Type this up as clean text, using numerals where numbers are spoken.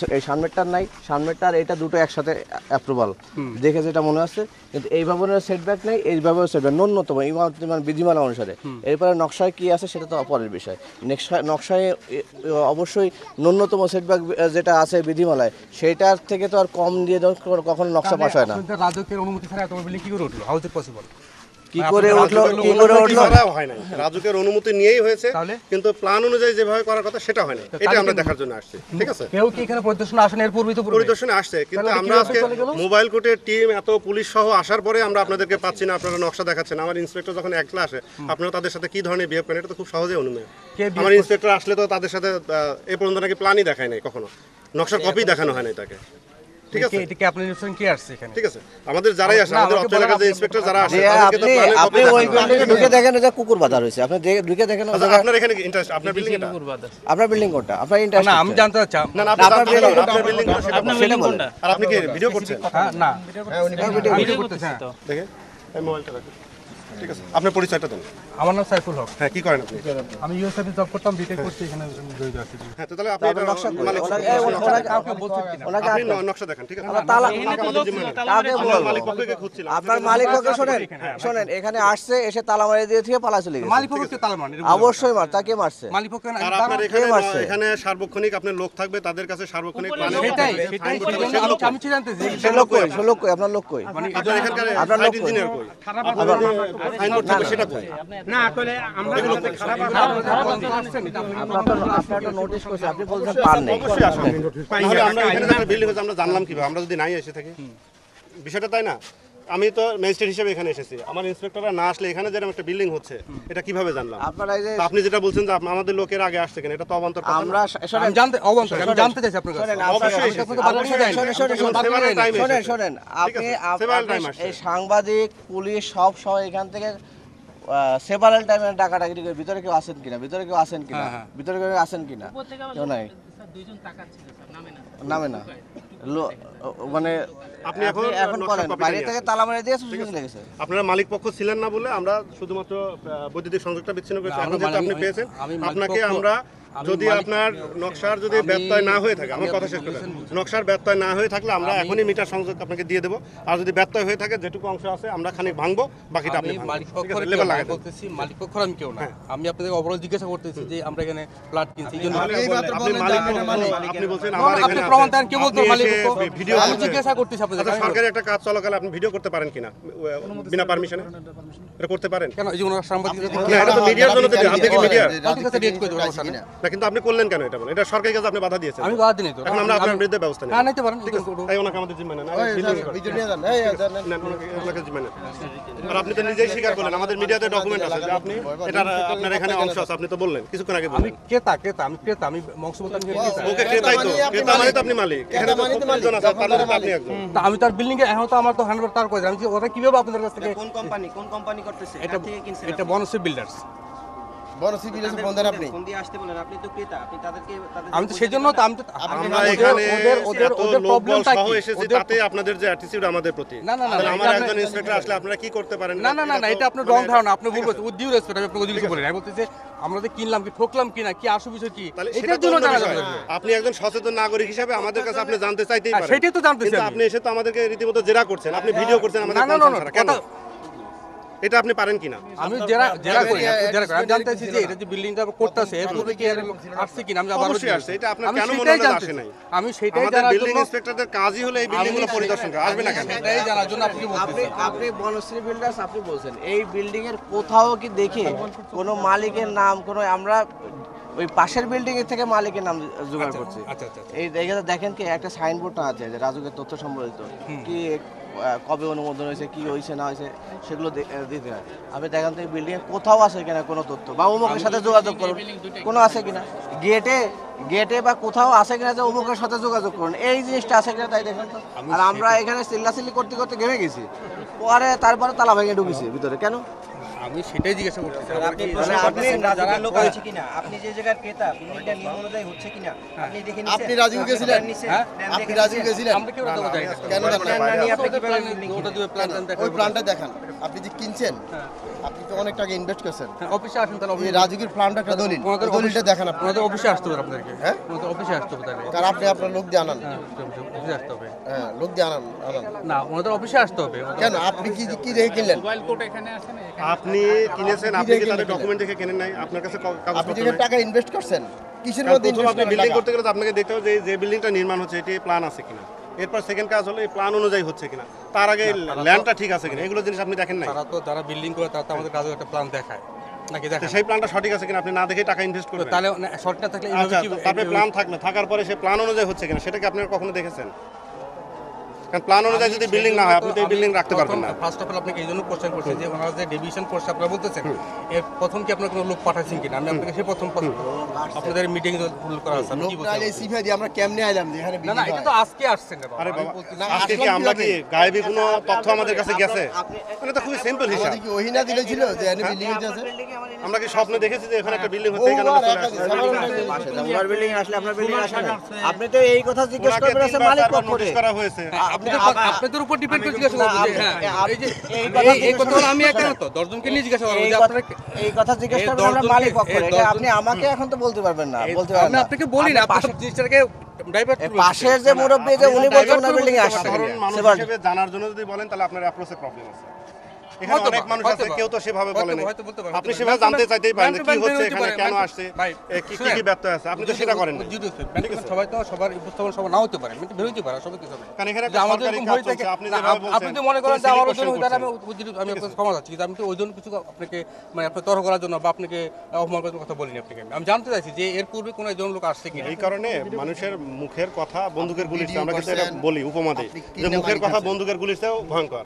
এই সামনেরটার নাই, সামনেরটার এটা দুটো একসাথে অ্যাপ্রুভাল দেখে যেটা মনে হচ্ছে, কিন্তু এই ভবনের সেটব্যাক নেই, এই ভবনের সেটব্যাক ন্যূনতম মানে বিধিমালা অনুসারে। এরপরে নকশায় কি আছে সেটা তো অপরের বিষয়। নকশায় অবশ্যই ন্যূনতম সেটব্যাক যেটা আছে বিধিমালায়, সেটার থেকে তো আর কম দিয়ে কখনো নকশা পাস হয় না। রাজুকের অনুমতি ছাড়া এত বিল্ডিং কি করে উঠলো? How is it possible? কি করে উঠলো হয় না, রাজুকের অনুমতি নিয়েই হয়েছে, কিন্তু প্ল্যান অনুযায়ী যেভাবে করার কথা সেটা হয় না। এটা আমরা দেখার জন্য আসছি। ঠিক আছে, কেউ কি এখানে পরিদর্শনে আসেন? এর পূর্বে তো পরিদর্শনে আসছে, কিন্তু আমরা আজকে মোবাইল কোর্টের টিম এত পুলিশ সহ আসার পরে আমরা আপনাদেরকে পাচ্ছি না, আপনারা নকশা দেখাচ্ছেন। আমার ইন্সপেক্টর যখন একলা আসে, আপনারা তাদের সাথে কি ধরনের বিহেভ করেন এটা তো খুব সহজেই অনুমেয়। আমার ইন্সপেক্টর আসলে তো তাদের সাথে এ পর্যন্ত নাকি প্ল্যানই দেখায় নাই, কখনো নকশার কপি দেখানো হয় নাই তাকে। ঠিক আছে, এটা কি আপনি নিশ্চয়ই কি আসছে এখানে? ঠিক আছে, আমাদের যারাই আসে, আমাদের অত্র এলাকার যে ইন্সপেক্টর যারা আসে, আপনি ওই বিল্ডিংয়ে ঢুকে দেখেন যে কুকুর বাঁধা রয়েছে, আপনি ঢুকে দেখেন। আপনার এখানে ইন্টারেস্ট, আপনার বিল্ডিং এটা, আপনার বিল্ডিং কোনটা? আপনার ইন্টারেস্ট না, আমি জানতে চাচ্ছি। না না, আপনার বিল্ডিং কোনটা? আর আপনি কি ভিডিও করছেন? না, ভিডিও করতেছি তো। দেখে এই মোবাইলটা রাখুন। ঠিক আছে, আপনার পরিচয়টা দেন। আমার নাম সাইফুল হক। হ্যাঁ, কি করেন আপনি? আমি ইউএসএফ জব করতাম, বিটেক করছি, এখানে জড়িত আছি। হ্যাঁ, তো তাহলে আপনি এটা নকশা মানে কাউকে বলছেন কিনা? আপনি নকশা দেখান। ঠিক আছে, মালিক পক্ষকে খুঁজছিলাম। আপনার মালিক পক্ষে শোনেন, এখানে আসছে, এসে তালা মারি দিয়ে থেকে পালা চলে গেছে। মালিক পক্ষকে তালা মারেন? অবশ্যই মার, তাকে মারছে। মালিক পক্ষে না, আর আপনার এখানে সার্বক্ষণিক আপনার লোক থাকবে, তাদের কাছে সার্বক্ষণিক সেটাই আমি কি জানতেছি। সে লোক কই? আপনার লোক কই? আপনার এখানকার আপনার লোক সাইট ইঞ্জিনিয়ার কই? আপনার সাইনবোর্ড থাকবে, সেটা কই? না আসলে আমরা আপনার একটা নোটিশ করছে, আপনি বলছেন পার নেই। অবশ্যই আসুন। তাহলে আমরা এখানে একটা বিল্ডিং হচ্ছে, আমরা জানলাম কিভাবে? আমরা যদি নাই এসে থাকি, বিষয়টা তাই না? আমি তো ম্যাজিস্ট্রেট হিসেবে এখানে এসেছি, আমার ইন্সপেক্টররা না আসলে এখানে যেরকম একটা বিল্ডিং হচ্ছে এটা কিভাবে জানলাম? আপনারা এই যে তো আপনি যেটা বলছেন যে আমাদের লোকের আগে আসছে কেন, এটা তো অবান্তর কথা না? আমরা আমি জানতে চাইছি আপনার কাছে। শোনেন, আপনি এই সাংবাদিক, পুলিশ সব সময় এখান থেকে সেভারাল টাইমে ডাকাডাকি করে ভিতরে কেউ আসেন কিনা, ভিতরে কেউ আসেন কেউ নাই, নামে না। মানে আপনি এখন করেন বাইরে থেকে তালা মারি দিয়ে চলে গেছে। আপনারা মালিক পক্ষ ছিলেন না বলে আমরা শুধুমাত্র বৈদ্যুতিক সংযোগটা বিচ্ছিন্ন করেছি। এখন যেহেতু আপনি পেয়েছেন, আপনাকে আমরা, যদি আপনার নকশার যদি ব্যত্যয় না হয়ে থাকে, আমার কথা শেষ করে, নকশার ব্যত্যয় না হয়ে থাকলে আমরা এখনই মিটার সংযোগ আপনাকে দিয়ে দেবো। আর যদি ব্যত্যয় হয়ে থাকে, যেটুকু অংশ আছে আমরা খানিক ভাঙবো, বাকিটা আপনি মালিক পক্ষের বলতেছি, মালিক পক্ষের আমি কেউ না। আমি আপনাদের অবরোধ জিজ্ঞাসা করতেছি যে আমরা এখানে প্লট কিনছি, এই জন্য আপনি বলছেন আমার আপনি প্রমাণ দেন, কে বলতো মালিক পক্ষ? ভিডিও আমি জিজ্ঞাসা করতেছি আপনাদের। সরকারি একটা কাজ চলাকালে আপনি ভিডিও করতে পারেন কিনা বিনা পারমিশনে? এটা করতে পারেন কেন? এই যে ওনারা সাংবাদিকরা না, এটা তো মিডিয়ার জন্য তো, আপনি কি মিডিয়া কাছে রেড করে দেবো না, কিন্তু আপনি করলেন কেন এটা? এটা সরকারি কাজে আপনি বাধা দিয়েছেন। আমি বাধা দিই তো। এখন আমরা আপনার বিরুদ্ধে ব্যবস্থা নেব। না, নিতে পারেন। এই ওনাকে আমাদের জিম্মা নেন, ওনাকে জিম্মা নেন। আর আপনি তো নিজেই স্বীকার করলেন, আমাদের মিডিয়াতে ডকুমেন্ট আছে যে আপনি এটা, আপনার এখানে অংশ আছে, আপনি তো বললেন কিছুক্ষণ আগে আমি ক্রেতা, আমি বংশ বলতে আমি ক্রেতা। ওকে, ক্রেতাই তো, ক্রেতা মানে তো আপনি মালিক। এখানে তো 25 জন আছে, তার মধ্যে আপনি একজন। তা আমি তার বিল্ডিং এ এখন তো আমার তো 100 তার করে আমি ওটা কিভাবে আপনাদের কাছ থেকে? কোন কোম্পানি করতেছে? এটা Banashree builders. Banashree builders phone দেন আপনি। ফোন দিয়ে আসতে বলেন, আপনি তো ক্রেতা, আপনি তাদেরকে আমি তো সেজন্য তো আমরা এখানে ওদের প্রবলেমটা সহ কি? এসেছি, তাতে আপনাদের যে অ্যাটিটিউড আমাদের প্রতি। না, তাহলে আমার একজন ইন্সপেক্টর আসলে আপনারা কি করতে পারেন? না, এটা আপনার রং ধারণা। আপনি ভুল বলছেন। উইথ ডিউ রেসপেক্ট, আমি আপনাকে জিজ্ঞাসা করি না। আমি বলতেছি আমরা যে কিনলাম কি ঠকলাম কিনা, কি আসল বিষয় কি, এটার জন্য জানা যাবে। আপনি একজন সচেতন নাগরিক হিসেবে আমাদের কাছে আপনি জানতে চাইতেই পারেন। সেটাই তো জানতে চাই। আপনি এসে তো আমাদেরকে রীতিমতো জেরা করছেন, আপনি ভিডিও করছেন আমাদের কেন? এটা আপনি পারেন কিনা? আমি জেরা করি, আমি জানতে চাইছি যে এটা যে বিল্ডিংটা করতেছে এর পূর্বে কি আসছে কিনা। আমি অবশ্যই আসছে, এটা আপনার কেন মনে হয় আসে নাই? আমি সেটাই আমাদের জানার বিল্ডিং জন্য, ইন্সপেক্টরদের কাজই হলো এই বিল্ডিংগুলো পরিদর্শন করা। আসবে না কেন? সেটাই জানার জন্য আপনাকে বলতেছি। আপনি বনশ্রী বিল্ডার্স, আপনি বলছেন এই বিল্ডিং এর কোথাও কি দেখে কোনো মালিকের নাম, কোনো আমরা ওই পাশের বিল্ডিং এর থেকে মালিকের নাম জোগাড় করছি। এই দেখেন কি একটা সাইনবোর্ড আছে যে রাজুকের তথ্য সম্বলিত, কি কবে অনুমোদন হয়েছে, কি হয়েছে না হয়েছে, সেগুলো দিতে হয়। আপনি দেখেন তো এই বিল্ডিং এ কোথাও আছে কিনা কোনো তথ্য, বা অমুকের সাথে যোগাযোগ করুন, কোনো আছে কিনা গেটে বা কোথাও আছে কিনা যে অমুকের সাথে যোগাযোগ করুন, এই জিনিসটা আছে কিনা তাই দেখেন তো। আর আমরা এখানে চিল্লাচিল্লি করতে করতে ঘেমে গেছি, পরে তারপরে তালা ভেঙে ঢুকেছি ভিতরে কেন? আমি সেটাই জিজ্ঞাসা করতেছি। আপনি লোক হয়েছে কিনা, আপনি যে জায়গার ক্রেতা, বিল্ডিংটা নিয়ম অনুযায়ী হচ্ছে কিনা আপনি দেখে নিছেন? আপনি রাজু গেছিলেন? আপনি রাজু গেছিলেন? আমরা কেউ তো যাই না। কেন প্ল্যান না নিয়ে আপনি কিভাবে ওটা দিয়ে প্ল্যান দেখান। ওই প্ল্যানটা দেখান। আপনি যে কিনছেন আপনি তো অনেক টাকা ইনভেস্ট করছেন। অফিসে আসুন তাহলে এই রাজুকির প্ল্যানটা একটা দলিল, ওনাদের দলিলটা দেখান আপনি। ওনাদের অফিসে আসতে হবে আপনাদেরকে। হ্যাঁ? ওনাদের অফিসে আসতে হবে তাহলে। কারণ আপনি আপনার লোক দিয়ে আনান। অফিসে আসতে হবে। হ্যাঁ, লোক দিয়ে আনান। না, ওনাদের অফিসে আসতে হবে। কেন আপনি কি দেখে কিনলেন? আপনি কিনেছেন, আপনি কি তাদের ডকুমেন্ট দেখে কেনেন নাই? আপনার কাছে আপনি কাগজপত্র যেখানে নাই? টাকা ইনভেস্ট করছেন কিসের কারণ মধ্যে প্রথম ইনভেস্ট আপনি করেন বিল্ডিং টাকা? করতে গেলে তো আপনাকে দেখতে হবে যে বিল্ডিংটা নির্মাণ হচ্ছে এটি প্ল্যান আছে কিনা। এরপর সেকেন্ড কাজ হলো এই প্ল্যান অনুযায়ী হচ্ছে কিনা, তার আগে ল্যান্ডটা ঠিক আছে কিনা, এগুলো জিনিস আপনি দেখেন নাই। তারা তো যারা বিল্ডিং করে তারা তো আমাদের কাজে একটা প্ল্যান দেখায় নাকি তো দেখায়? সেই প্ল্যানটা সঠিক আছে কিনা আপনি না দেখে টাকা ইনভেস্ট করবেন। তাহলে শর্ট না থাকলে এইভাবে আচ্ছা, কি তারপরে প্ল্যান থাকলে থাকার পরে সেই প্ল্যান অনুযায়ী হচ্ছে কিনা সেটা কি আপনি কখনো দেখেছেন? কারণ প্ল্যান অনুযায়ী যদি বিল্ডিং না হয় আপনি তো এই বিল্ডিং রাখতে পারবেন না। ফার্স্ট অফ অল আপনাকে এই জন্য কোশ্চেন করছি যে ওনারা যে ডিভিশন করছে আপনারা বলতেছেন এর প্রথম কি আপনারা কোনো লোক পাঠাচ্ছেন কিনা? আমি আপনাকে সেই প্রথম আপনাদের মিটিং উল্লেখ করা আছে। আমি কি লোক বলতে নাইলে সিফা দিয়ে আমরা কেমনে আইলাম যে এখানে না না, বিল্ডিং এটা তো আজকে আসছেন না বাবা। আরে আমি বাবা, বলতেছি- না, আজকে কি আমরা কি গায়েবী কোনো তথ্য আমাদের কাছে গেছে? মানে তো খুবই সিম্পল হিসাব। আমাদের কি ওহিনা দিলে ছিল যে এখানে বিল্ডিং আছে? আমরা কি স্বপ্নে দেখেছি যে এখানে একটা বিল্ডিং হচ্ছে এখানে আমরা চলে আসছি? আপনার বিল্ডিং আসলে আপনার বিল্ডিং আসে না। আপনি তো এই কথা জিজ্ঞেস ওনাকে করবেন আছে তিনবার মালিক চারবার পক্ষ নোটিশ করা হয়েছে। আপনাদের উপর ডিপেন্ড করে জিজ্ঞাসা করবো যে হ্যাঁ এই যে এই কথা হলো আমি একা না তো 10 জনকে নিয়ে জিজ্ঞাসা করবো যে আপনারা এই কথা জিজ্ঞেস এই করবেন আমরা 10 মালিক পক্ষ। এই এটা 10 আপনি আমাকে এখন তো বলতে পারবেন না, বলতে পারবেন আমি না। আপনাকে বলি না, আপনি সব জিনিসটাকে ডাইভার্ট এই পাশের যে মুরব্বী যে উনি বলছেন না বিল্ডিং আসছে সাধারণ মানুষ সেবার হিসেবে জানার জন্য যদি বলেন তাহলে আপনার অ্যাপ্রোচে প্রবলেম আছে। এখানে হয়তো অনেক বা, মানুষ হয়তো আছে, বা। কেউ তো সেভাবে হয়তো বলে বা, না। হয়তো বলতে পারে, আপনি হয়তো সেভাবে বা। জানতে চাইতেই পারেন যে কি ম্যান টু ম্যান হচ্ছে হতে এখানে, পারে, কেন ম্যান টু- আসছে, ভাই, কি শুনেন, কি ব্যত্যয় আছে, আপনি তো সেটা করেন না। সবাই তো সবার উপস্থাপন সবার নাও হতে পারে, আমি তো বেরোতে পারে সবাই কিছু হবে। কারণ এখানে যে একটা আমাদের সরকারি এরকম কাজ হয়ে থাকে চলছে, আপনি না, যেভাবে আপনি যদি বলছেন, মনে করেন যে কোনো আমার silly ওজন হয়ে question আমি আপনাকে ক্ষমা চাচ্ছি, কিন্তু আমি তো ওই জন্য কিছু আপনাকে মানে আপনার তর্ক করার জন্য বা আপনাকে অপমান করার কথা বলিনি আপনাকে। আমি জানতে চাইছি যে এর পূর্বে কোনো একজন লোক আসছে কিনা। এই কারণে মানুষের মুখের কথা বন্দুকের গুলির চেয়ে, আমরা কিন্তু এটা করছেন, বলি উপমাতে আপনি যে কিনে মুখের মালিক কথা আছেন। বন্দুকের গুলির চেয়েও ভয়ঙ্কর।